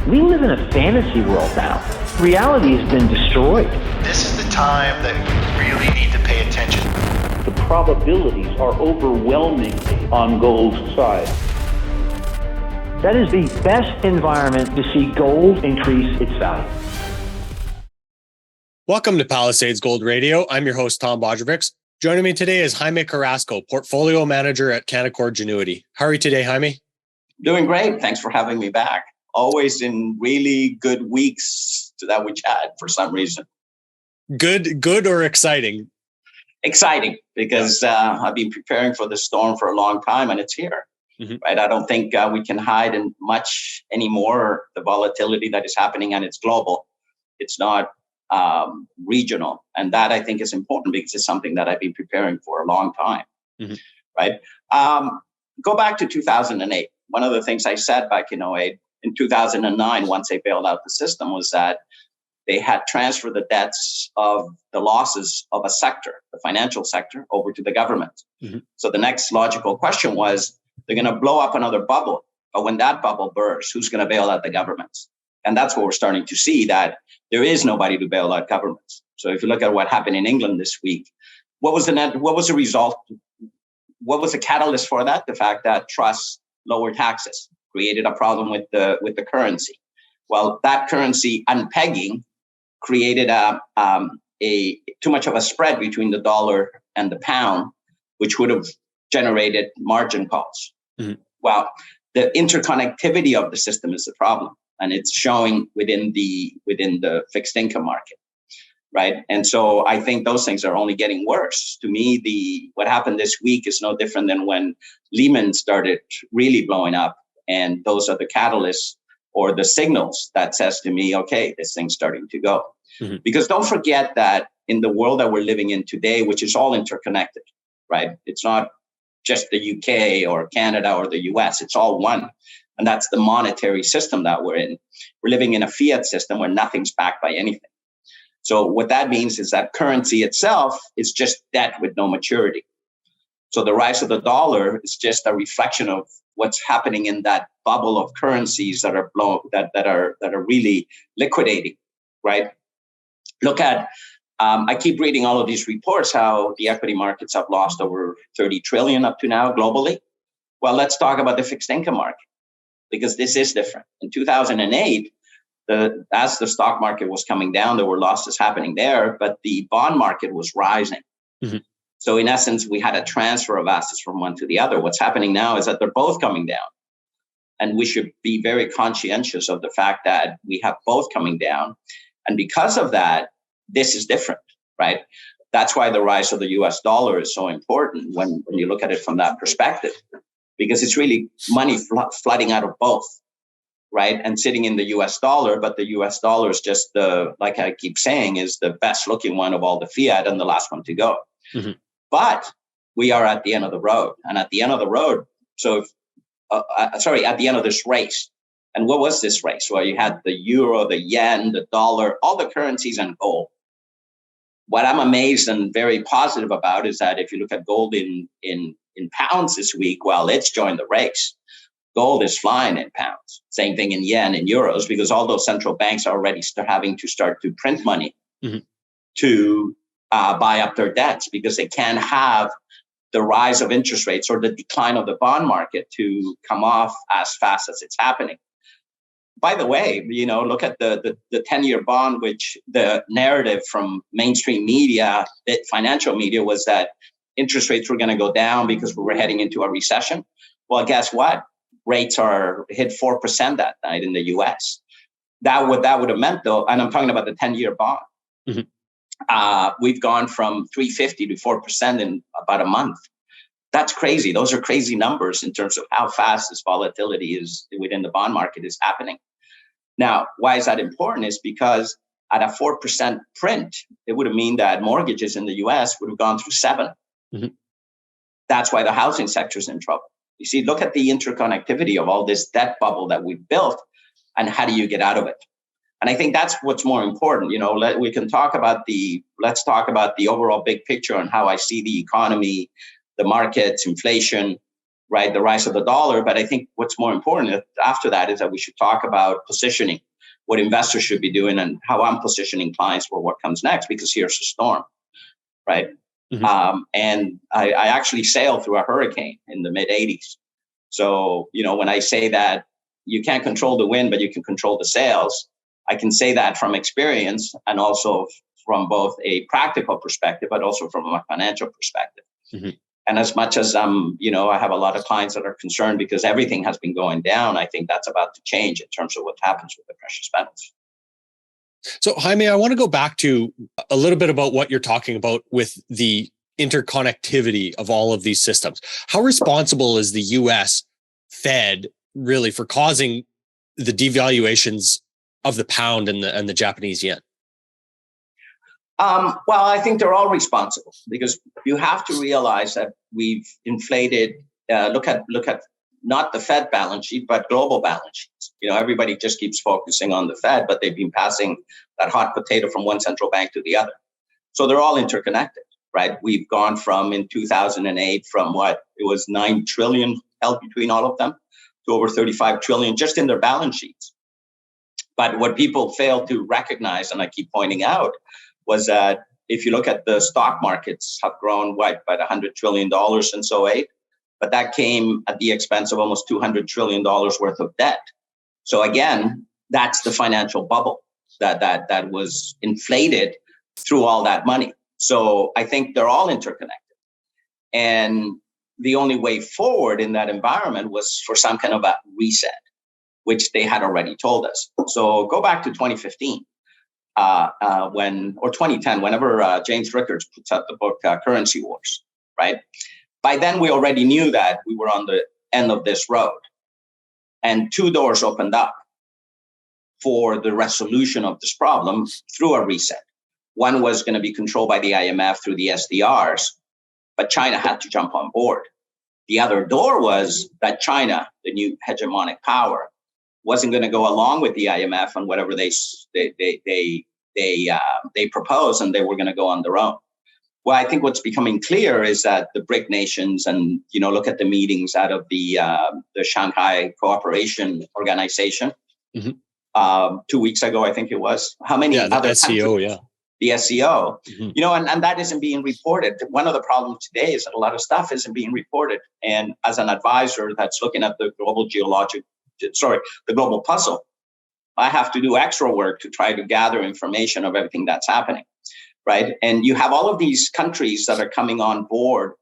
We live in a fantasy world now. Reality has been destroyed. This is the time that you really need to pay attention. The probabilities are overwhelmingly on gold's side. That is the best environment to see gold increase its value. Welcome to Palisades Gold Radio. I'm your host, Tom Bodrovics. Joining me today is Jaime Carrasco, Portfolio Manager at Canaccord Genuity. How are you today, Jaime? Doing great. Thanks for having me back. Always in really good weeks that we chat for some reason. Good or exciting? Exciting, because I've been preparing for the storm for a long time and it's here. Right? I don't think we can hide in much anymore. The volatility that is happening, and it's global. It's not regional. And that I think is important because it's something that I've been preparing for a long time. Right? Go back to 2008. One of the things I said back in 2008, in 2009, once they bailed out the system, was that they had transferred the debts of the losses of a sector, the financial sector, over to the government. So the next logical question was, they're going to blow up another bubble. But when that bubble bursts, who's going to bail out the governments? And that's what we're starting to see, that there is nobody to bail out governments. So if you look at what happened in England this week, what was the result? What was the catalyst for that? The fact that trusts lowered taxes created a problem with the currency. Well, that currency unpegging created a too much of a spread between the dollar and the pound, which would have generated margin calls. Well, the interconnectivity of the system is the problem, and it's showing within the fixed income market, right? And so I think those things are only getting worse. To me, what happened this week is no different than when Lehman started really blowing up, and those are the catalysts or the signals that says to me, okay, this thing's starting to go. Because don't forget that in the world that we're living in today, which is all interconnected, right? It's not just the UK or Canada or the US, it's all one. And that's the monetary system that we're in. We're living in a fiat system where nothing's backed by anything. So what that means is that currency itself is just debt with no maturity. So the rise of the dollar is just a reflection of what's happening in that bubble of currencies that are that are really liquidating, right? Look at, I keep reading all of these reports, how the equity markets have lost over 30 trillion up to now globally. Well, let's talk about the fixed income market, because this is different. In 2008, as the stock market was coming down, there were losses happening there, but the bond market was rising. So in essence, we had a transfer of assets from one to the other. What's happening now is that they're both coming down. And we should be very conscientious of the fact that we have both coming down. And because of that, this is different, right? That's why the rise of the US dollar is so important when you look at it from that perspective, because it's really money flooding out of both, right? And sitting in the US dollar, but the US dollar is just like I keep saying, is the best looking one of all the fiat and the last one to go. But we are at the end of the road. And at the end of the road, at the end of this race. And what was this race? Well, you had the euro, the yen, the dollar, all the currencies, and gold. What I'm amazed and very positive about is that if you look at gold in pounds this week, well, it's joined the race. Gold is flying in pounds. Same thing in yen and euros, because all those central banks are already having to start to print money to buy up their debts, because they can't have the rise of interest rates or the decline of the bond market to come off as fast as it's happening. By the way, look at the 10-year bond, which the narrative from mainstream media, financial media, was that interest rates were going to go down because we were heading into a recession. Well, guess what? Rates hit 4% that night in the US. That would have meant, though, and I'm talking about the 10-year bond. We've gone from 3.50 to 4% in about a month. That's crazy. Those are crazy numbers in terms of how fast this volatility is within the bond market is happening. Now, why is that important? Is because at a 4% print, it would have mean that mortgages in the US would have gone through 7. That's why the housing sector is in trouble. You see, look at the interconnectivity of all this debt bubble that we've built, and how do you get out of it? And I think that's what's more important. We can talk about let's talk about the overall big picture on how I see the economy, the markets, inflation. right? The rise of the dollar. But I think what's more important after that is that we should talk about positioning, what investors should be doing, and how I'm positioning clients for what comes next, because here's a storm, right? And I actually sailed through a hurricane in the mid 80s. So, when I say that you can't control the wind, but you can control the sails, I can say that from experience, and also from both a practical perspective, but also from a financial perspective. And as much as I have a lot of clients that are concerned because everything has been going down, I think that's about to change in terms of what happens with the precious metals. So, Jaime, I want to go back to a little bit about what you're talking about with the interconnectivity of all of these systems. How responsible is the U.S. Fed really for causing the devaluations of the pound and the Japanese yen? Well, I think they're all responsible, because you have to realize that we've inflated. Look at not the Fed balance sheet, but global balance sheets. Everybody just keeps focusing on the Fed, but they've been passing that hot potato from one central bank to the other. So they're all interconnected, right? We've gone from, in 2008, from what it was 9 trillion held between all of them to over 35 trillion just in their balance sheets. But what people fail to recognize, and I keep pointing out, was that if you look at the stock markets have grown by $100 trillion since 2008, but that came at the expense of almost $200 trillion worth of debt. So again, that's the financial bubble that was inflated through all that money. So I think they're all interconnected. And the only way forward in that environment was for some kind of a reset, which they had already told us. So go back to 2015. Or 2010, whenever James Rickards puts out the book Currency Wars, right? By then, we already knew that we were on the end of this road. And two doors opened up for the resolution of this problem through a reset. One was going to be controlled by the IMF through the SDRs, but China had to jump on board. The other door was that China, the new hegemonic power, wasn't going to go along with the IMF on whatever they proposed, and they were going to go on their own. Well, I think what's becoming clear is that the BRIC nations, and look at the meetings out of the Shanghai Cooperation Organization 2 weeks ago, I think it was. How many other SCO, countries? The SCO, and that isn't being reported. One of the problems today is that a lot of stuff isn't being reported. And as an advisor that's looking at the the global puzzle, I have to do extra work to try to gather information of everything that's happening, right? And you have all of these countries that are coming on board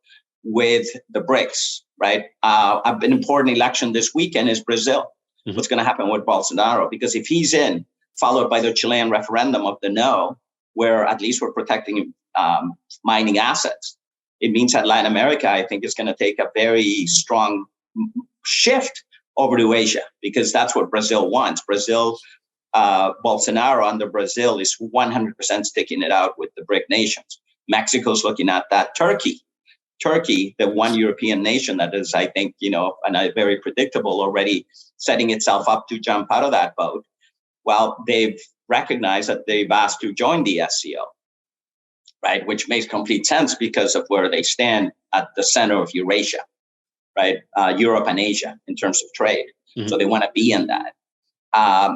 with the BRICS, right? An important election this weekend is Brazil. What's going to happen with Bolsonaro? Because if he's in, followed by the Chilean referendum of the no, where at least we're protecting mining assets, it means that Latin America, I think, is going to take a very strong shift over to Asia, because that's what Brazil wants. Bolsonaro under Brazil is 100% sticking it out with the BRIC nations. Mexico's looking at that. Turkey, the one European nation that is, I think, and very predictable, already setting itself up to jump out of that boat. Well, they've recognized that they've asked to join the SCO, right? Which makes complete sense because of where they stand at the center of Eurasia, right? Europe and Asia in terms of trade. So they want to be in that.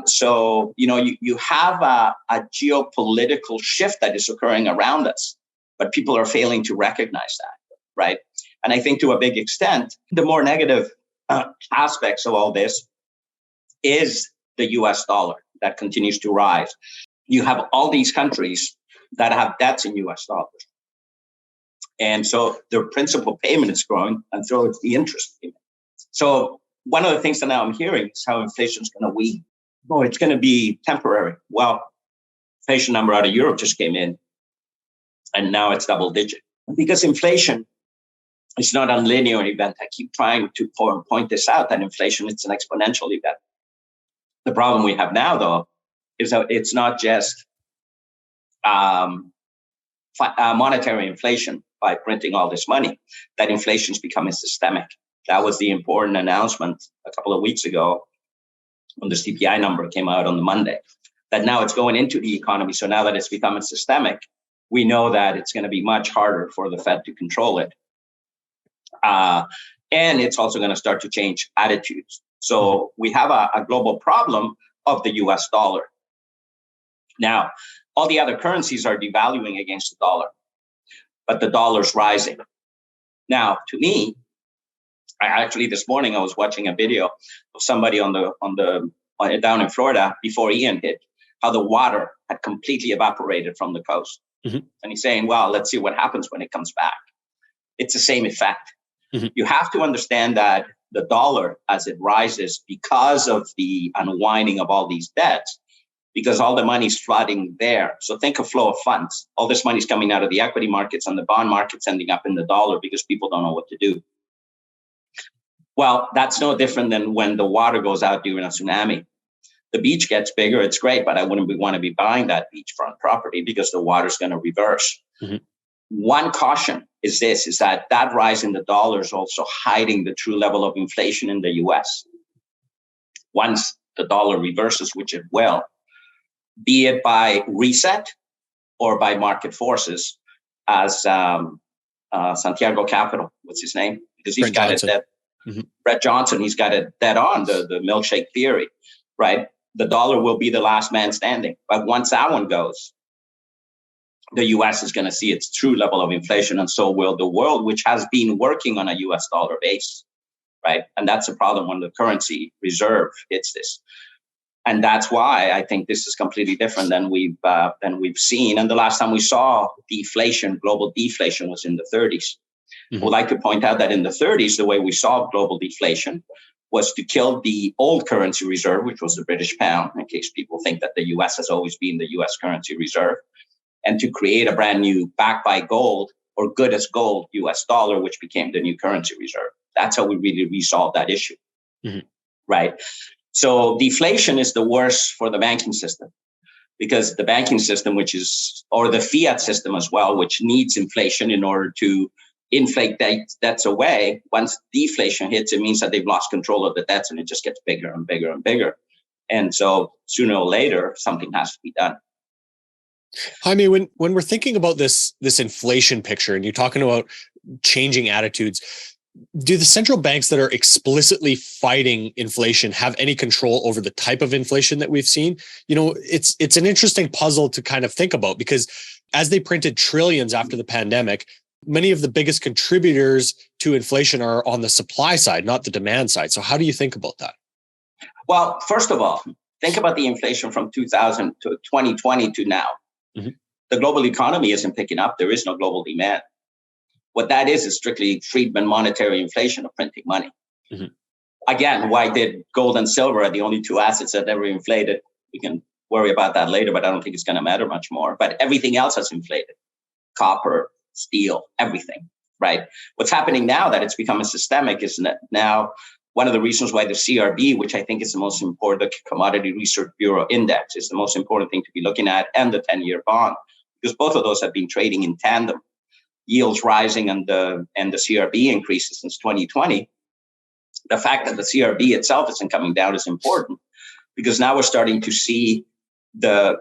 So, you have a geopolitical shift that is occurring around us, but people are failing to recognize that, right? And I think to a big extent, the more negative aspects of all this is the US dollar that continues to rise. You have all these countries that have debts in US dollars. And so their principal payment is growing, and so it's the interest payment. So one of the things that now I'm hearing is how inflation is going to wean. Oh, it's going to be temporary. Well, inflation number out of Europe just came in, and now it's double digit. Because inflation is not a linear event. I keep trying to point this out, that inflation is an exponential event. The problem we have now, though, is that it's not just monetary inflation by printing all this money, that inflation is becoming systemic. That was the important announcement a couple of weeks ago when the CPI number came out on the Monday, that now it's going into the economy. So now that it's becoming systemic, we know that it's going to be much harder for the Fed to control it. And it's also going to start to change attitudes. So we have a global problem of the US dollar. Now, all the other currencies are devaluing against the dollar, but the dollar's rising. Now, to me, this morning I was watching a video of somebody down in Florida before Ian hit, how the water had completely evaporated from the coast. And he's saying, well, let's see what happens when it comes back. It's the same effect. You have to understand that the dollar, as it rises because of the unwinding of all these debts, because all the money's flooding there. So think of flow of funds. All this money's coming out of the equity markets and the bond markets ending up in the dollar because people don't know what to do. Well, that's no different than when the water goes out during a tsunami. The beach gets bigger, it's great, but I wouldn't want to be buying that beachfront property because the water's going to reverse. One caution is that rise in the dollar is also hiding the true level of inflation in the US. Once the dollar reverses, which it will, be it by reset or by market forces, as Santiago Capital, what's his name? Because he's got it. Brett Johnson, he's got it dead on, the milkshake theory, right? The dollar will be the last man standing. But once that one goes, the US is going to see its true level of inflation, and so will the world, which has been working on a US dollar base, right? And that's a problem when the currency reserve hits this. And that's why I think this is completely different than we've seen. And the last time we saw deflation, global deflation, was in the 30s. I would like to point out that in the 30s, the way we saw global deflation was to kill the old currency reserve, which was the British pound, in case people think that the US has always been the US currency reserve, and to create a brand new backed by gold or good as gold US dollar, which became the new currency reserve. That's how we really resolved that issue, right? So deflation is the worst for the banking system, because the banking system, or the fiat system as well, which needs inflation in order to inflate debts away. Once deflation hits, it means that they've lost control of the debts, and it just gets bigger and bigger and bigger. And so sooner or later, something has to be done. Jaime, when we're thinking about this inflation picture, and you're talking about changing attitudes, do the central banks that are explicitly fighting inflation have any control over the type of inflation that we've seen? It's an interesting puzzle to kind of think about, because as they printed trillions after the pandemic, many of the biggest contributors to inflation are on the supply side, not the demand side. So how do you think about that? Well, first of all, think about the inflation from 2000 to 2020 to now. The global economy isn't picking up. There is no global demand. What that is strictly Friedman monetary inflation of printing money. Again, why did gold and silver are the only two assets that never inflated? We can worry about that later, but I don't think it's going to matter much more. But everything else has inflated. Copper, steel, everything, right? What's happening now that it's becoming systemic is that now one of the reasons why the CRB, which I think is the most important, the Commodity Research Bureau Index, is the most important thing to be looking at, and the 10-year bond, because both of those have been trading in tandem. Yields rising and the CRB increases since 2020. The fact that the CRB itself isn't coming down is important, because now we're starting to see the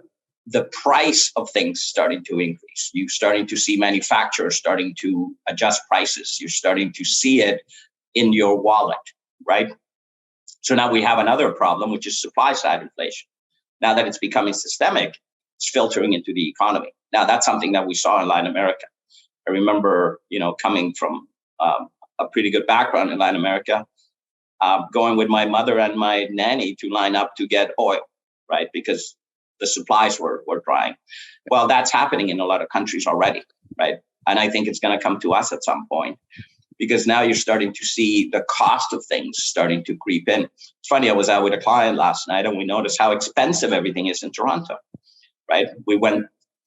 price of things starting to increase. You're starting to see manufacturers starting to adjust prices. You're starting to see it in your wallet, right? So now we have another problem, which is supply side inflation. Now that it's becoming systemic, it's filtering into the economy. Now that's something that we saw in Latin America. I remember, coming from a pretty good background in Latin America, going with my mother and my nanny to line up to get oil, right? Because the supplies were drying. Well, that's happening in a lot of countries already, right? And I think it's going to come to us at some point, because now you're starting to see the cost of things starting to creep in. It's funny, I was out with a client last night and we noticed how expensive everything is in Toronto, right? We went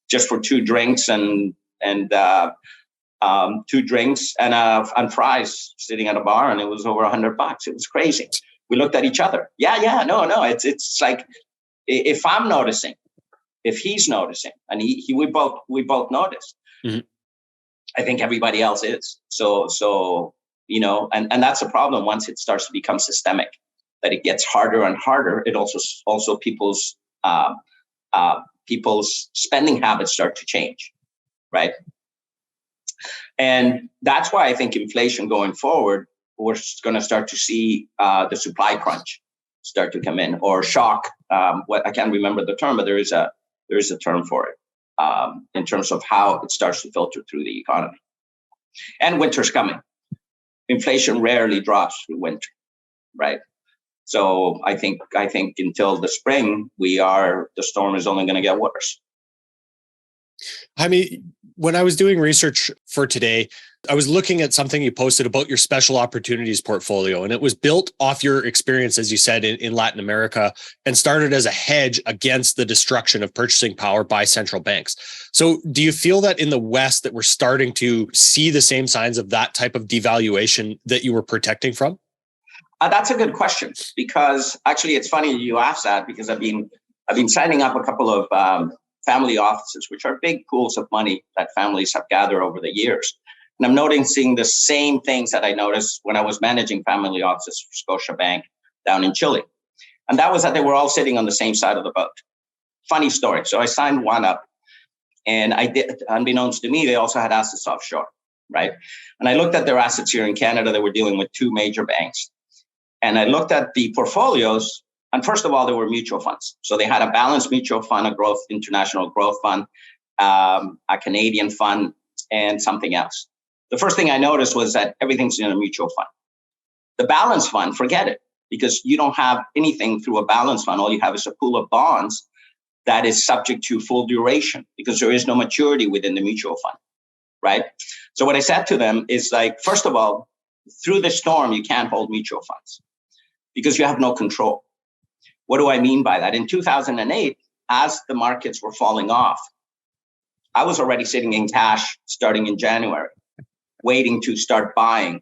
just for two drinks and 2 drinks and fries sitting at a bar, and it was over $100. It was crazy. We looked at each other. No. It's like, if I'm noticing, if he's noticing, and we both noticed, I think everybody else is. So and that's a problem once it starts to become systemic, that it gets harder and harder. It also people's spending habits start to change, right? And that's why I think inflation going forward we're going to start to see the supply crunch start to come in, or shock. What I can't remember the term, but there is a term for it in terms of how it starts to filter through the economy. And winter's coming. Inflation rarely drops through winter, right? So I think until the spring, the storm is only going to get worse. I mean, when I was doing research for today, I was looking at something you posted about your special opportunities portfolio, and it was built off your experience, as you said, in Latin America, and started as a hedge against the destruction of purchasing power by central banks. So do you feel that in the West that we're starting to see the same signs of that type of devaluation that you were protecting from? That's a good question, because actually it's funny you asked that, because I've been signing up a couple of family offices, which are big pools of money that families have gathered over the years. And I'm noticing the same things that I noticed when I was managing family offices for Scotiabank down in Chile. And that was that they were all sitting on the same side of the boat. Funny story. So I signed one up, and I did, unbeknownst to me, they also had assets offshore, right? And I looked at their assets here in Canada. They were dealing with two major banks. And I looked at the portfolios, and first of all, they were mutual funds. So they had a balanced mutual fund, a growth, international growth fund, a Canadian fund, and something else. The first thing I noticed was that everything's in a mutual fund. The balanced fund, forget it, because you don't have anything through a balanced fund. All you have is a pool of bonds that is subject to full duration, because there is no maturity within the mutual fund, right? So what I said to them is, like, first of all, through the storm, you can't hold mutual funds because you have no control. What do I mean by that? In 2008, as the markets were falling off, I was already sitting in cash starting in January, waiting to start buying.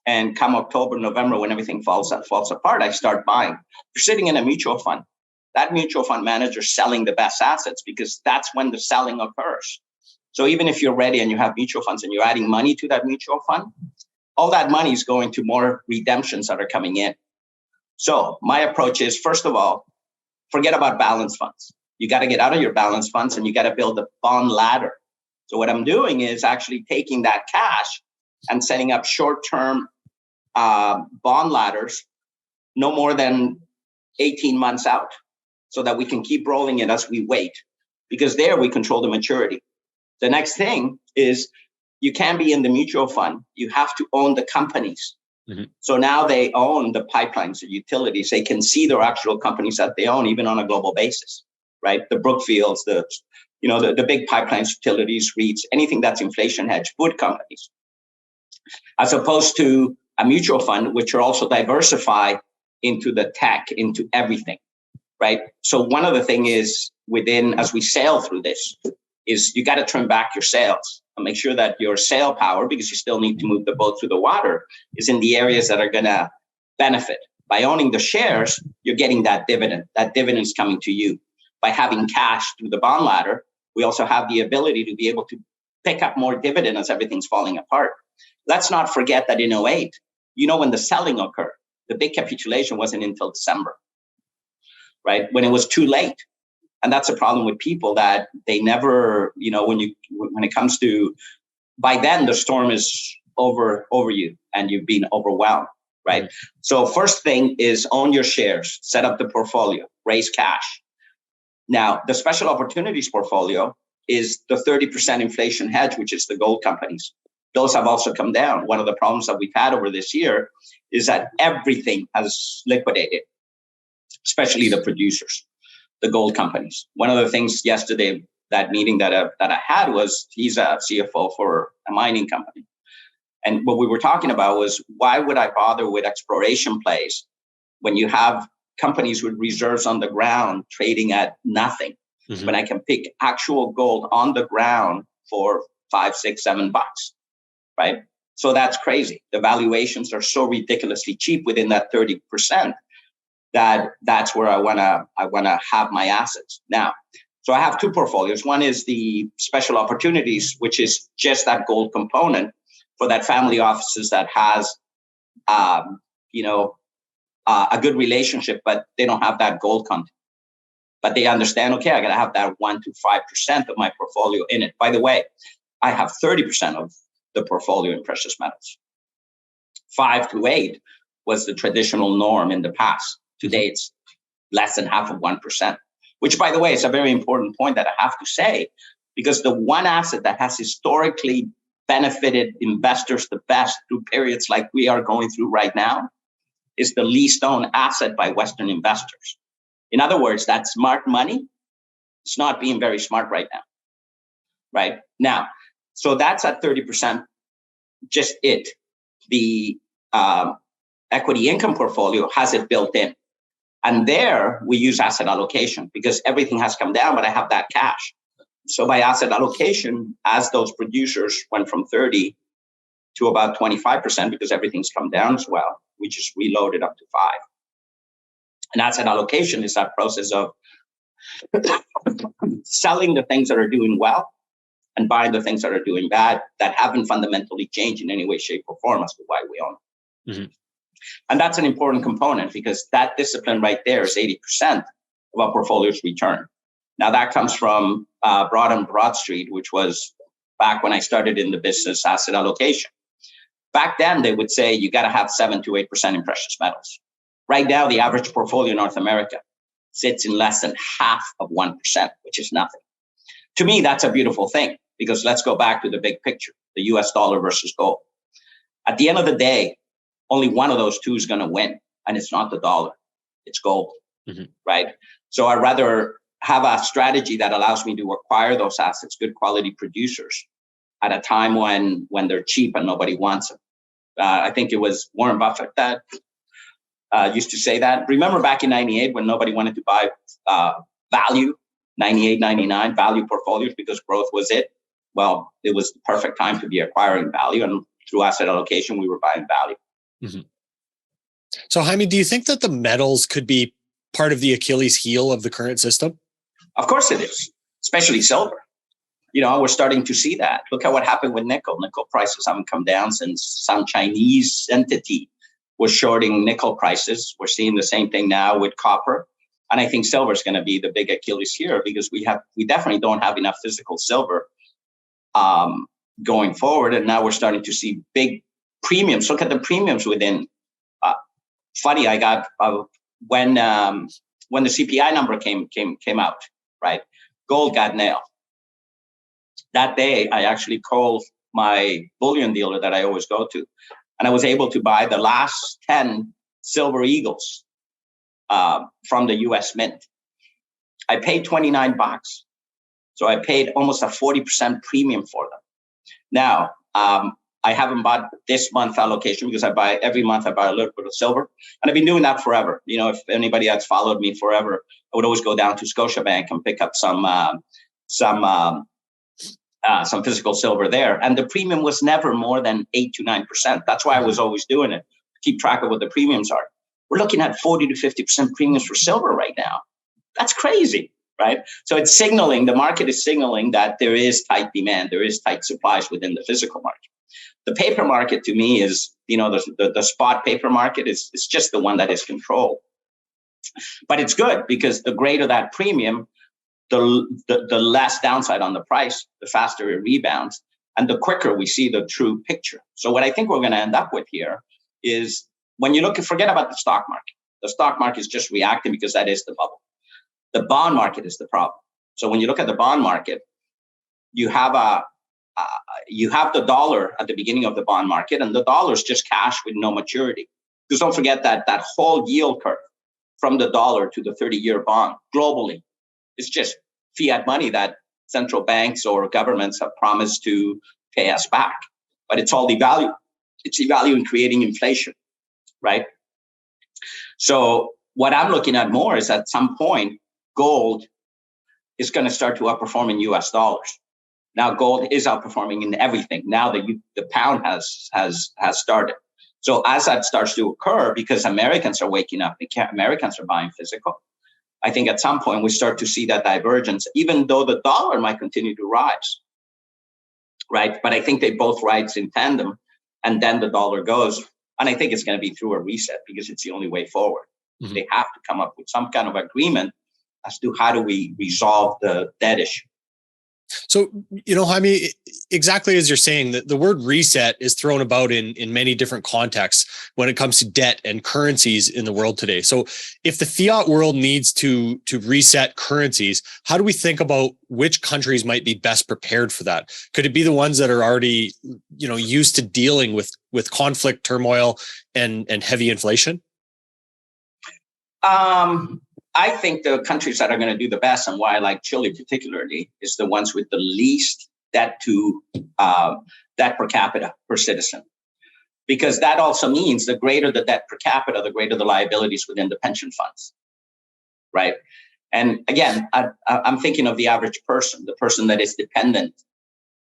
And come October, November, when everything falls apart, I start buying. You're sitting in a mutual fund. That mutual fund manager is selling the best assets, because that's when the selling occurs. So even if you're ready and you have mutual funds and you're adding money to that mutual fund, all that money is going to more redemptions that are coming in. So my approach is, first of all, forget about balance funds. You got to get out of your balance funds and you got to build a bond ladder. So what I'm doing is actually taking that cash and setting up short-term bond ladders, no more than 18 months out, so that we can keep rolling it as we wait, because there we control the maturity. The next thing is, you can't be in the mutual fund. You have to own the companies. Mm-hmm. So now they own the pipelines, the utilities. They can see their actual companies that they own, even on a global basis, right? The Brookfields, the big pipelines, utilities, REITs, anything that's inflation hedge, food companies, as opposed to a mutual fund, which are also diversified into the tech, into everything, right? So one of the things is, as we sail through this, is you got to trim back your sails and make sure that your sail power, because you still need to move the boat through the water, is in the areas that are going to benefit. By owning the shares, you're getting that dividend. That dividend is coming to you. By having cash through the bond ladder, we also have the ability to be able to pick up more dividend as everything's falling apart. Let's not forget that in 2008, when the selling occurred, the big capitulation wasn't until December, right? When it was too late. And that's a problem with people, that they never, when it comes to, by then the storm is over you and you've been overwhelmed, right? Mm-hmm. So first thing is own your shares, set up the portfolio, raise cash. Now, the special opportunities portfolio is the 30% inflation hedge, which is the gold companies. Those have also come down. One of the problems that we've had over this year is that everything has liquidated, especially the producers, the gold companies. One of the things yesterday, that meeting that I had, was he's a CFO for a mining company. And what we were talking about was, why would I bother with exploration plays when you have companies with reserves on the ground trading at nothing, mm-hmm. when I can pick actual gold on the ground for $5, $6, $7, right? So that's crazy. The valuations are so ridiculously cheap within that 30%. That's where I wanna have my assets now. So I have two portfolios. One is the special opportunities, which is just that gold component for that family offices that has, a good relationship, but they don't have that gold content. But they understand, okay, I gotta have that 1 to 5% of my portfolio in it. By the way, I have 30% of the portfolio in precious metals. 5 to 8 was the traditional norm in the past. Today, it's less than half of 1%, which, by the way, is a very important point that I have to say, because the one asset that has historically benefited investors the best through periods like we are going through right now is the least owned asset by Western investors. In other words, that smart money is not being very smart right now. Right now, so that's at 30%, just it. The equity income portfolio has it built in. And there we use asset allocation because everything has come down, but I have that cash. So by asset allocation, as those producers went from 30 to about 25%, because everything's come down as well, we just reloaded up to 5. And asset allocation is that process of selling the things that are doing well and buying the things that are doing bad that haven't fundamentally changed in any way, shape, or form as to why we own them. Mm-hmm. And that's an important component because that discipline right there is 80% of our portfolio's return. Now that comes from Broad Street, which was back when I started in the business, asset allocation. Back then, they would say you got to have 7 to 8% in precious metals. Right now, the average portfolio in North America sits in less than half of 1%, which is nothing. To me, that's a beautiful thing because let's go back to the big picture, the US dollar versus gold. At the end of the day, only one of those two is going to win, and it's not the dollar, it's gold, right? So I'd rather have a strategy that allows me to acquire those assets, good quality producers, at a time when they're cheap and nobody wants them. I think it was Warren Buffett that used to say that. Remember back in 98 when nobody wanted to buy value, 98, 99 value portfolios because growth was it? Well, it was the perfect time to be acquiring value. And through asset allocation, we were buying value. Mm-hmm. So, Jaime, do you think that the metals could be part of the Achilles heel of the current system? Of course it is, especially silver. You know, we're starting to see that. Look at what happened with nickel. Nickel prices haven't come down since some Chinese entity was shorting nickel prices. We're seeing the same thing now with copper. And I think silver is going to be the big Achilles here because we definitely don't have enough physical silver going forward. And now we're starting to see big premiums. Look at the premiums within. Funny, I got when the CPI number came out, right? Gold got nailed. That day, I actually called my bullion dealer that I always go to, and I was able to buy the last 10 silver eagles from the U.S. Mint. I paid $29, so I paid almost a 40% premium for them. Now, I haven't bought this month allocation because every month I buy a little bit of silver, and I've been doing that forever. You know, if anybody has followed me forever, I would always go down to Scotiabank and pick up some physical silver there, and the premium was never more than 8 to 9%. That's why I was always doing it. Keep track of what the premiums are. We're looking at 40 to 50% premiums for silver right now. That's crazy, right? So it's signaling, the market is signaling that there is tight demand, there is tight supplies within the physical market. The paper market to me is, you know, the spot paper market is just the one that is controlled. But it's good because the greater that premium, the less downside on the price, the faster it rebounds, and the quicker we see the true picture. So what I think we're going to end up with here is when you forget about the stock market. The stock market is just reacting because that is the bubble. The bond market is the problem. So when you look at the bond market, you have the dollar at the beginning of the bond market, and the dollar is just cash with no maturity. Because don't forget that whole yield curve from the dollar to the 30-year bond globally is just fiat money that central banks or governments have promised to pay us back. But it's all devalued. It's devaluing, creating inflation, right? So what I'm looking at more is at some point, gold is going to start to outperform in US dollars. Now, gold is outperforming in everything. Now the pound has started. So as that starts to occur, because Americans are waking up, Americans are buying physical, I think at some point we start to see that divergence, even though the dollar might continue to rise, right? But I think they both rise in tandem, and then the dollar goes. And I think it's going to be through a reset because it's the only way forward. Mm-hmm. They have to come up with some kind of agreement as to how do we resolve the debt issue. So, Jaime, exactly as you're saying, the word reset is thrown about in many different contexts when it comes to debt and currencies in the world today. So if the fiat world needs to reset currencies, how do we think about which countries might be best prepared for that? Could it be the ones that are already, used to dealing with conflict, turmoil, and heavy inflation? I think the countries that are going to do the best, and why I like Chile particularly, is the ones with the least debt per capita per citizen, because that also means the greater the debt per capita, the greater the liabilities within the pension funds, right? And again, I'm thinking of the average person, the person that is dependent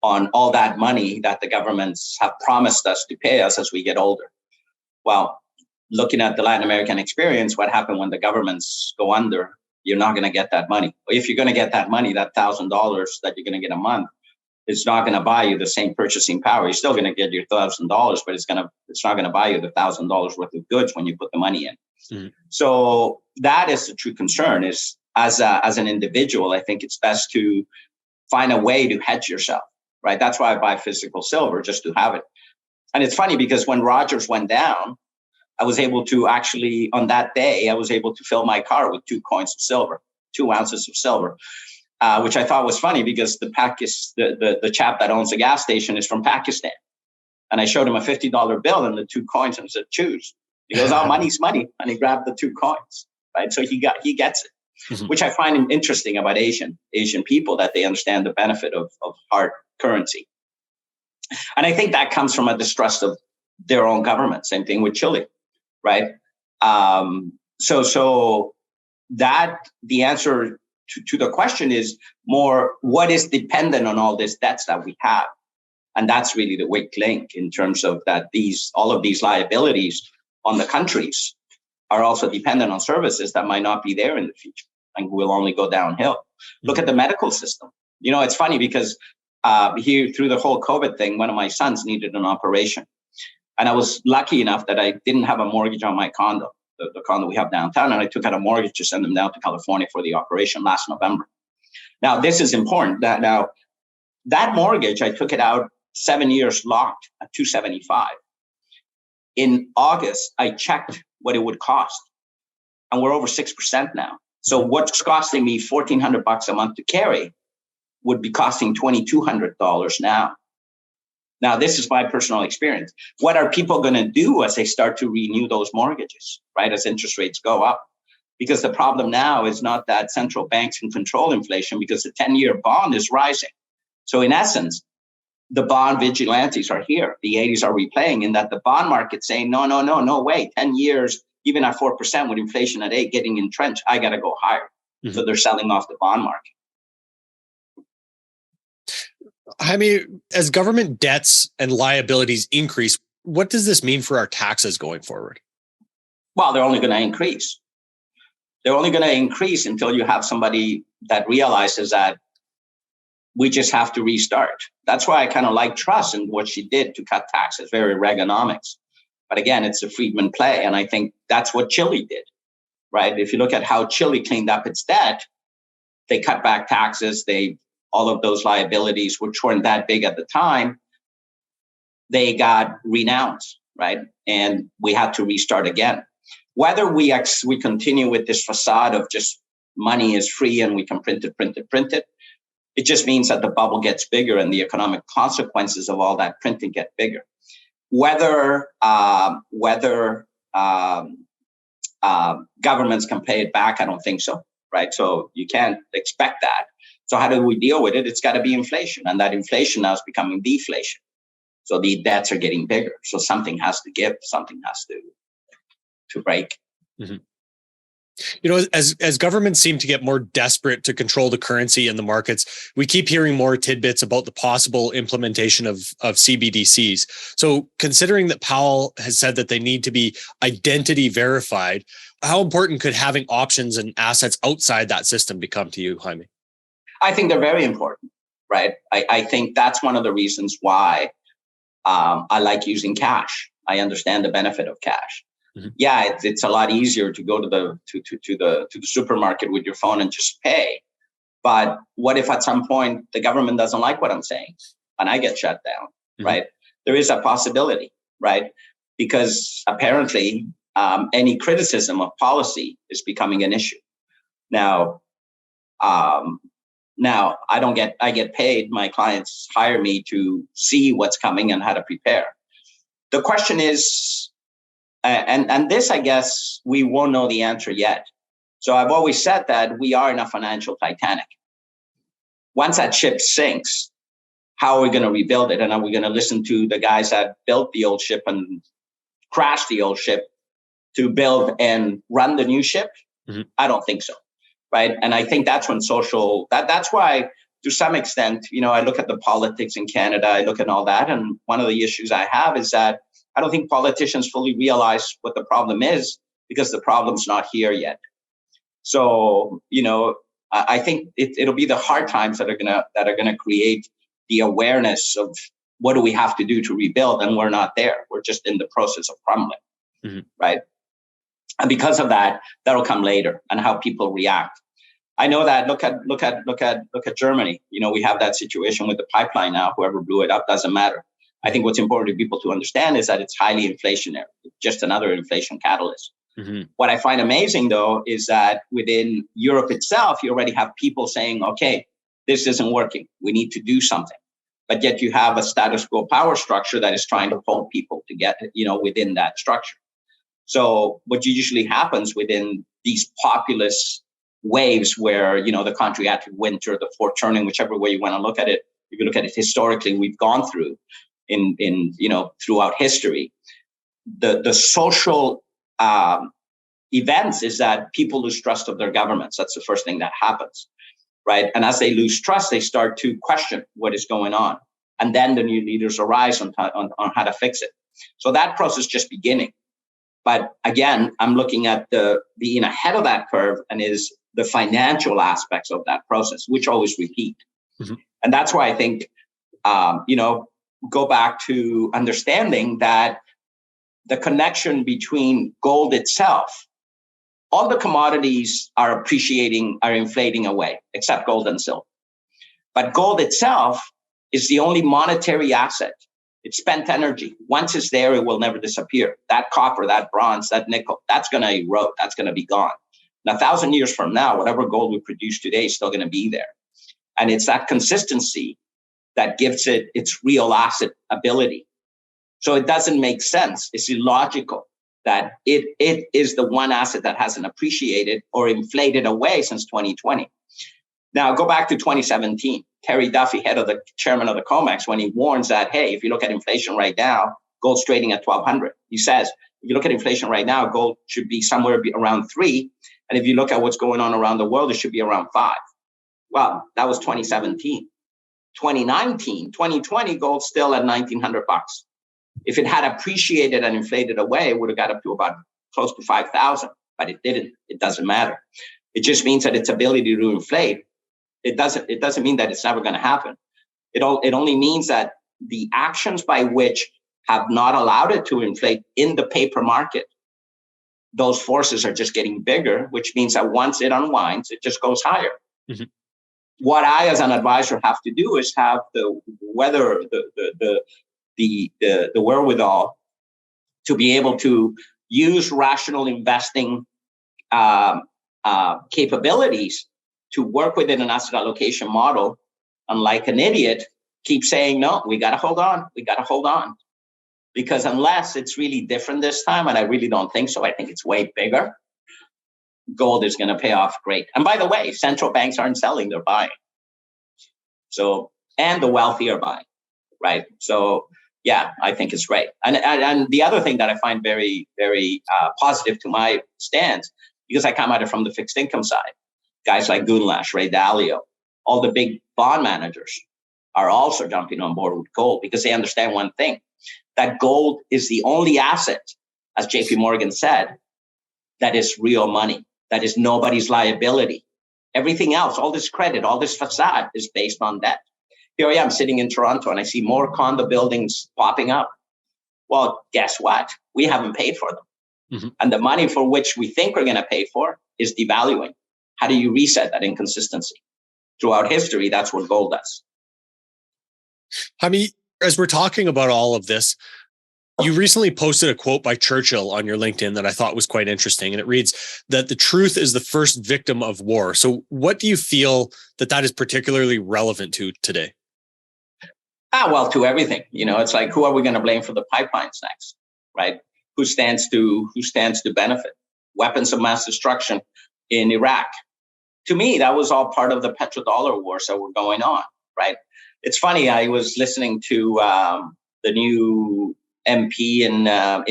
on all that money that the governments have promised us to pay us as we get older. Well, looking at the Latin American experience, what happened when the governments go under, you're not going to get that money. Or if you're going to get that money, that $1,000 that you're going to get a month, it's not going to buy you the same purchasing power. You're still going to get your $1,000, but it's not going to buy you the $1,000 worth of goods when you put the money in. Mm-hmm. So that is the true concern. Is as an individual, I think it's best to find a way to hedge yourself, right? That's why I buy physical silver, just to have it. And it's funny because when Rogers went down, I was able to actually, on that day, I was able to fill my car with 2 coins of silver, 2 ounces of silver, which I thought was funny because the chap that owns the gas station is from Pakistan. And I showed him a $50 bill and the 2 coins and said, choose. He goes, oh, money's money. And he grabbed the 2 coins, right? So he gets it, mm-hmm. which I find interesting about Asian people, that they understand the benefit of hard currency. And I think that comes from a distrust of their own government. Same thing with Chile. Right. So that the answer to the question is more what is dependent on all this debts that we have. And that's really the weak link in terms of that all of these liabilities on the countries are also dependent on services that might not be there in the future and will only go downhill. Mm-hmm. Look at the medical system. It's funny because here through the whole COVID thing, one of my sons needed an operation. And I was lucky enough that I didn't have a mortgage on my condo, the condo we have downtown, and I took out a mortgage to send them down to California for the operation last November. Now, this is important. That mortgage, I took it out 7 years locked at $275. In August, I checked what it would cost, and we're over 6% now. So what's costing me $1,400 a month to carry would be costing $2,200 now. Now, this is my personal experience. What are people going to do as they start to renew those mortgages, right, as interest rates go up? Because the problem now is not that central banks can control inflation, because the 10-year bond is rising. So in essence, the bond vigilantes are here. The 80s are replaying, in that the bond market's saying, no way, 10 years, even at 4% with inflation at 8 getting entrenched, I got to go higher. Mm-hmm. So they're selling off the bond market. Jaime, as government debts and liabilities increase, what does this mean for our taxes going forward? Well, they're only going to increase. They're only going to increase until you have somebody that realizes that we just have to restart. That's why I kind of like Truss and what she did to cut taxes, very Reaganomics. But again, it's a Friedman play. And I think that's what Chile did, right? If you look at how Chile cleaned up its debt, they cut back taxes, all of those liabilities, which weren't that big at the time, they got renounced, right? And we had to restart again. Whether we continue with this facade of just money is free and we can print it, it just means that the bubble gets bigger and the economic consequences of all that printing get bigger. Whether governments can pay it back, I don't think so, right? So you can't expect that. So how do we deal with it? It's got to be inflation. And that inflation now is becoming deflation. So the debts are getting bigger. So something has to give, something has to break. Mm-hmm. As governments seem to get more desperate to control the currency and the markets, we keep hearing more tidbits about the possible implementation of CBDCs. So considering that Powell has said that they need to be identity verified, how important could having options and assets outside that system become to you, Jaime? I think they're very important, right? I think that's one of the reasons why I like using cash. I understand the benefit of cash. Mm-hmm. Yeah, it's a lot easier to go to the supermarket with your phone and just pay. But what if at some point the government doesn't like what I'm saying and I get shut down, right? There is a possibility, right? Because apparently any criticism of policy is becoming an issue. Now I get paid, my clients hire me to see what's coming and how to prepare. The question is, and this, I guess, we won't know the answer yet. So I've always said that we are in a financial Titanic. Once that ship sinks, how are we going to rebuild it? And are we going to listen to the guys that built the old ship and crashed the old ship to build and run the new ship? I don't think so, right? And I think that's when that's why, to some extent, I look at the politics in Canada, I look at all that, and one of the issues I have is that I don't think politicians fully realize what the problem is because the problem's not here yet. So, I think it'll be the hard times that are gonna create the awareness of what do we have to do to rebuild, and we're not there. We're just in the process of crumbling, right? And because of that, that'll come later, and how people react. I know that. Look at Germany. We have that situation with the pipeline now. Whoever blew it up doesn't matter. I think what's important for people to understand is that it's highly inflationary. It's just another inflation catalyst. What I find amazing, though, is that within Europe itself, you already have people saying, okay, this isn't working. We need to do something. But yet you have a status quo power structure that is trying to hold people together, within that structure. So what usually happens within these populist waves where, the Contriatic winter, the fourth turning, whichever way you want to look at it, if you look at it historically, we've gone through in throughout history, the social events is that people lose trust of their governments. That's the first thing that happens, right? And as they lose trust, they start to question what is going on. And then the new leaders arise on how to fix it. So that process is just beginning. But again, I'm looking at the being ahead of that curve and is the financial aspects of that process, which always repeat. And that's why I think, go back to understanding that the connection between gold itself, all the commodities are inflating away, except gold and silver. But gold itself is the only monetary asset. It's spent energy. Once it's there, it will never disappear. That copper, that bronze, that nickel, that's going to erode. That's going to be gone. Now, 1,000 years from now, whatever gold we produce today is still going to be there. And it's that consistency that gives it its real asset ability. So it doesn't make sense. It's illogical that it is the one asset that hasn't appreciated or inflated away since 2020. Now, go back to 2017. Terry Duffy, chairman of the COMEX, when he warns that, hey, if you look at inflation right now, gold's trading at 1,200. He says, if you look at inflation right now, gold should be somewhere around 3. And if you look at what's going on around the world, it should be around 5. Well, that was 2017. 2019, 2020, gold's still at $1,900. If it had appreciated and inflated away, it would have got up to about close to 5,000, but it didn't. It doesn't matter. It just means that its ability to inflate, it doesn't mean that it's never going to happen. It only means that the actions by which have not allowed it to inflate in the paper market, those forces are just getting bigger, which means that once it unwinds, it just goes higher. What I, as an advisor, have to do is have the wherewithal to be able to use rational investing capabilities to work within an asset allocation model. Unlike an idiot, keep saying, no, we got to hold on. Because unless it's really different this time, and I really don't think so, I think it's way bigger, gold is going to pay off great. And by the way, central banks aren't selling, they're buying. So, and the wealthy are buying, right? So, yeah, I think it's great. And the other thing that I find very, very positive to my stance, because I come at it from the fixed income side, guys like Goodlash, Ray Dalio, all the big bond managers are also jumping on board with gold because they understand one thing, that gold is the only asset, as JP Morgan said, that is real money, that is nobody's liability. Everything else, all this credit, all this facade is based on debt. Here I am sitting in Toronto and I see more condo buildings popping up. Well, guess what? We haven't paid for them. And the money for which we think we're going to pay for is devaluing. How do you reset that inconsistency? throughout history, that's what gold does. Jaime, as we're talking about all of this, you recently posted a quote by Churchill on your LinkedIn that I thought was quite interesting. And it reads that the truth is the first victim of war. So what do you feel that is particularly relevant to today? Well, to everything. It's like, who are we going to blame for the pipelines next, right? Who stands to benefit? Weapons of mass destruction in Iraq. To me, that was all part of the petrodollar wars that were going on, right? It's funny. I was listening to the new MP in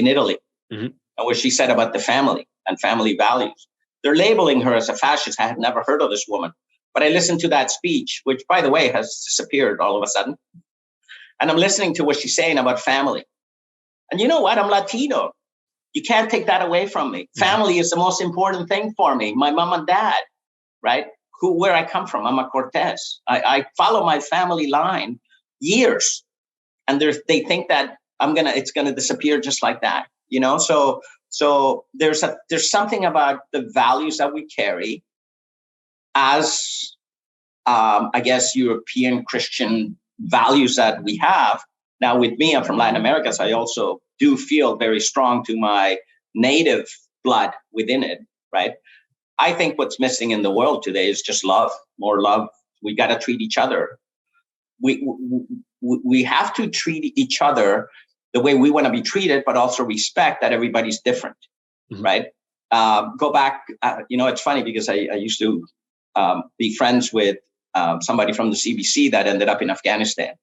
Italy, and what she said about the family and family values. They're labeling her as a fascist. I had never heard of this woman, but I listened to that speech, which, by the way, has disappeared all of a sudden. And I'm listening to what she's saying about family. And you know what? I'm Latino. You can't take that away from me. Family is the most important thing for me. My mom and dad, right? Where I come from. I'm a Cortez. I follow my family line years. And they think that it's gonna disappear just like that. So there's something about the values that we carry as I guess European Christian values that we have. Now with me, I'm from Latin America, so I also do feel very strong to my native blood within it, right? I think what's missing in the world today is just love, more love. We got to treat each other. We have to treat each other the way we want to be treated, but also respect that everybody's different, right? Go back, it's funny because I used to be friends with somebody from the CBC that ended up in Afghanistan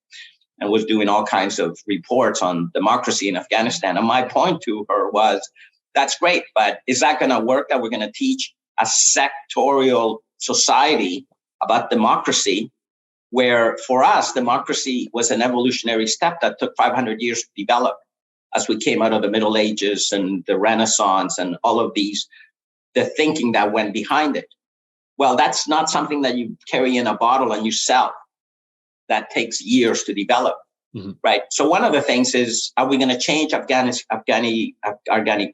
and was doing all kinds of reports on democracy in Afghanistan. And my point to her was, that's great, but is that going to work that we're going to teach a sectorial society about democracy, where for us, democracy was an evolutionary step that took 500 years to develop as we came out of the Middle Ages and the Renaissance and all of these, the thinking that went behind it. Well, that's not something that you carry in a bottle and you sell. That takes years to develop, right? So one of the things is, are we going to change Afghani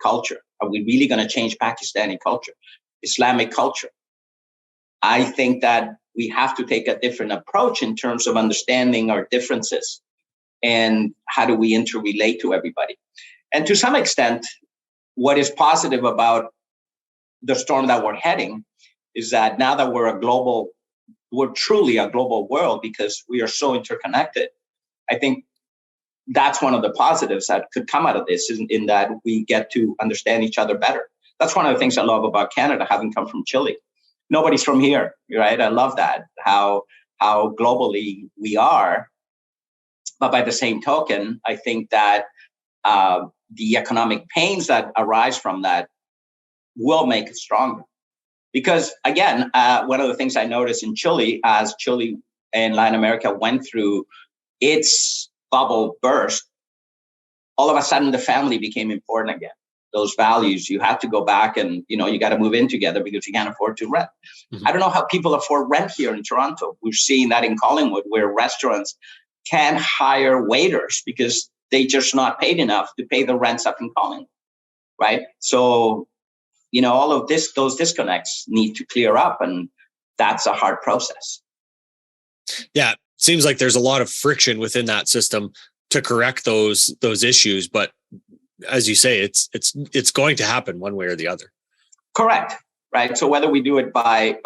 culture? Are we really going to change Pakistani culture, Islamic culture? I think that we have to take a different approach in terms of understanding our differences and how do we interrelate to everybody. And to some extent, what is positive about the storm that we're heading is that now that we're truly a global world because we are so interconnected. I think that's one of the positives that could come out of this, in that we get to understand each other better. That's one of the things I love about Canada, having come from Chile. Nobody's from here, right? I love that, how globally we are. But by the same token, I think that the economic pains that arise from that will make it stronger. Because again, one of the things I noticed in Chile, as Chile and Latin America went through its bubble burst, all of a sudden the family became important again. Those values, you have to go back and, you got to move in together because you can't afford to rent. I don't know how people afford rent here in Toronto. We've seen that in Collingwood, where restaurants can't hire waiters because they just not paid enough to pay the rents up in Collingwood, right? So, all of those disconnects need to clear up, and that's a hard process. Yeah, seems like there's a lot of friction within that system to correct those issues, but as you say, it's going to happen one way or the other. Correct, right? So whether we do it by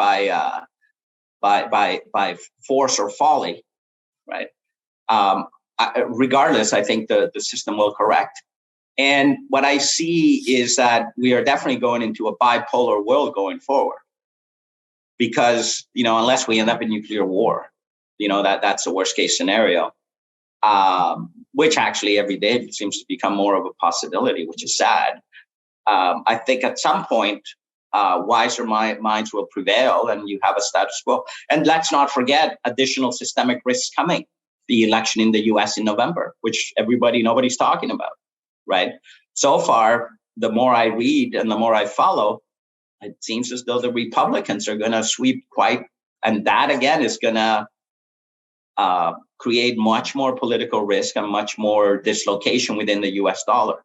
force or folly, right? Regardless, I think the system will correct. And what I see is that we are definitely going into a bipolar world going forward, because, unless we end up in nuclear war, that's the worst case scenario, which actually every day seems to become more of a possibility, which is sad. I think at some point, wiser minds will prevail and you have a status quo. And let's not forget additional systemic risks coming. The election in the US in November, which nobody's talking about. Right. So far, the more I read and the more I follow, it seems as though the Republicans are going to sweep and that again is going to create much more political risk and much more dislocation within the US dollar.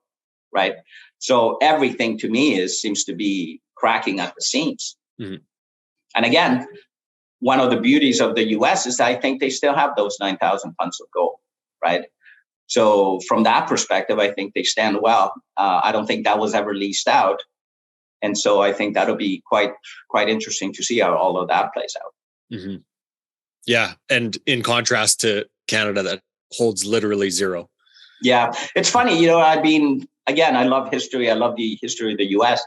Right. So everything to me seems to be cracking at the seams. And again, one of the beauties of the US is I think they still have those 9,000 tons of gold, right? So from that perspective, I think they stand well. I don't think that was ever leased out. And so I think that'll be quite interesting to see how all of that plays out. Mm-hmm. Yeah. And in contrast to Canada, that holds literally zero. Yeah. It's funny, I love history. I love the history of the US.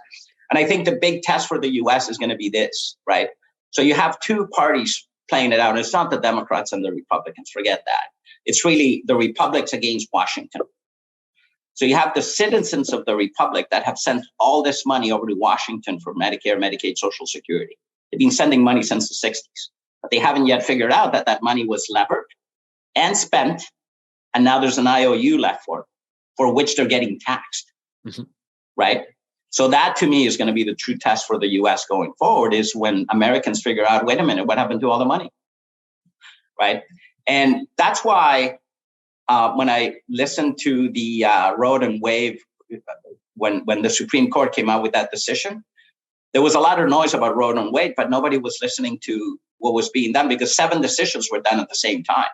And I think the big test for the US is going to be this, right? So you have two parties playing it out. And it's not the Democrats and the Republicans, forget that. It's really the Republics against Washington. So you have the citizens of the Republic that have sent all this money over to Washington for Medicare, Medicaid, Social Security. They've been sending money since the 60s, but they haven't yet figured out that that money was levered and spent, and now there's an IOU left for which they're getting taxed, right? So that to me is going to be the true test for the US going forward, is when Americans figure out, wait a minute, what happened to all the money, right? And that's why when I listened to the Road and Wave, when the Supreme Court came out with that decision, there was a lot of noise about Road and Wave, but nobody was listening to what was being done because 7 decisions were done at the same time.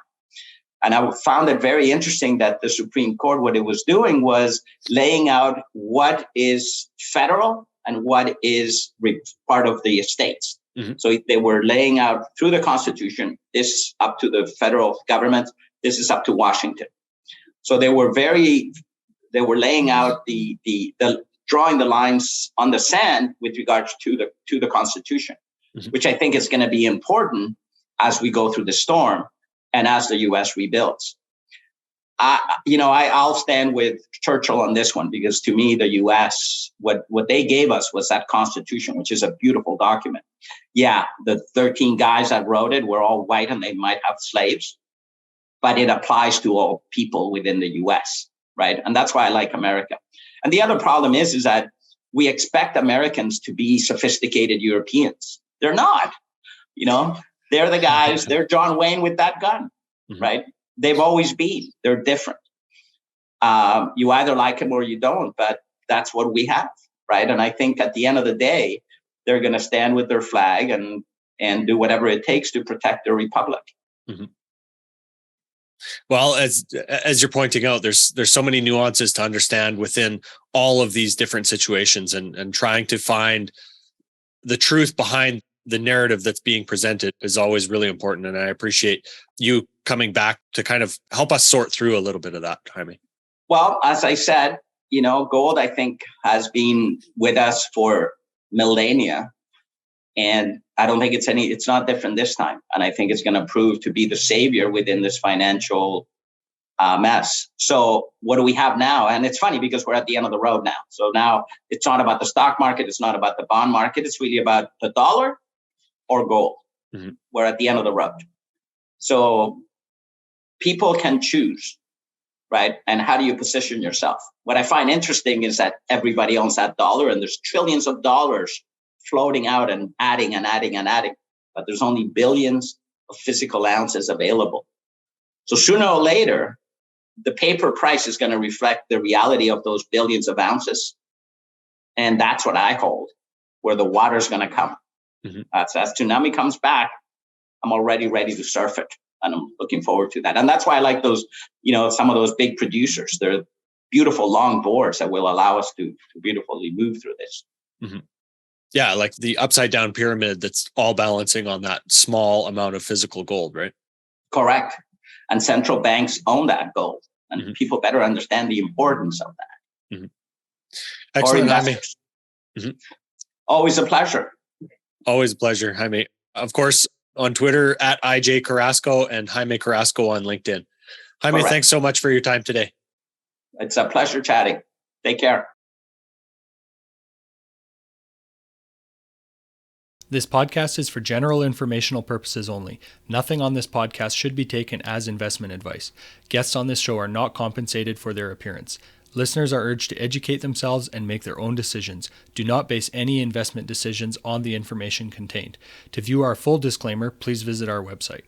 And I found it very interesting that the Supreme Court, what it was doing was laying out what is federal and what is part of the states. So they were laying out through the Constitution, this is up to the federal government, this is up to Washington. So they were laying out the drawing the lines on the sand with regards to the Constitution, which I think is going to be important as we go through the storm and as the U.S. rebuilds. I'll stand with Churchill on this one, because to me, the U.S., what they gave us was that Constitution, which is a beautiful document. Yeah, the 13 guys that wrote it were all white and they might have slaves, but it applies to all people within the U.S., right? And that's why I like America. And the other problem is that we expect Americans to be sophisticated Europeans. They're not, they're the guys, they're John Wayne with that gun, right? They've always been. They're different. You either like them or you don't, but that's what we have, right? And I think at the end of the day, they're going to stand with their flag and do whatever it takes to protect their republic. Well, as you're pointing out, there's so many nuances to understand within all of these different situations, and trying to find the truth behind the narrative that's being presented is always really important. And I appreciate you coming back to kind of help us sort through a little bit of that, Jaime. Well, as I said, gold, I think, has been with us for millennia. And I don't think it's not different this time. And I think it's going to prove to be the savior within this financial mess. So what do we have now? And it's funny because we're at the end of the road now. So now it's not about the stock market. It's not about the bond market. It's really about the dollar or gold. We're at the end of the road. So people can choose, right? And how do you position yourself? What I find interesting is that everybody owns that dollar, and there's trillions of dollars floating out and adding, but there's only billions of physical ounces available. So sooner or later, the paper price is going to reflect the reality of those billions of ounces. And that's what I hold, where the water's going to come. As tsunami comes back, I'm already ready to surf it. And I'm looking forward to that. And that's why I like those, some of those big producers. They're beautiful long boards that will allow us to beautifully move through this. Yeah, like the upside down pyramid that's all balancing on that small amount of physical gold, right? Correct. And central banks own that gold. And people better understand the importance of that. Excellent, Jaime. Always a pleasure. Always a pleasure, Jaime. Of course, on Twitter at IJ Carrasco and Jaime Carrasco on LinkedIn. Jaime, Correct. Thanks so much for your time today. It's a pleasure chatting. Take care. This podcast is for general informational purposes only. Nothing on this podcast should be taken as investment advice. Guests on this show are not compensated for their appearance. Listeners are urged to educate themselves and make their own decisions. Do not base any investment decisions on the information contained. To view our full disclaimer, please visit our website.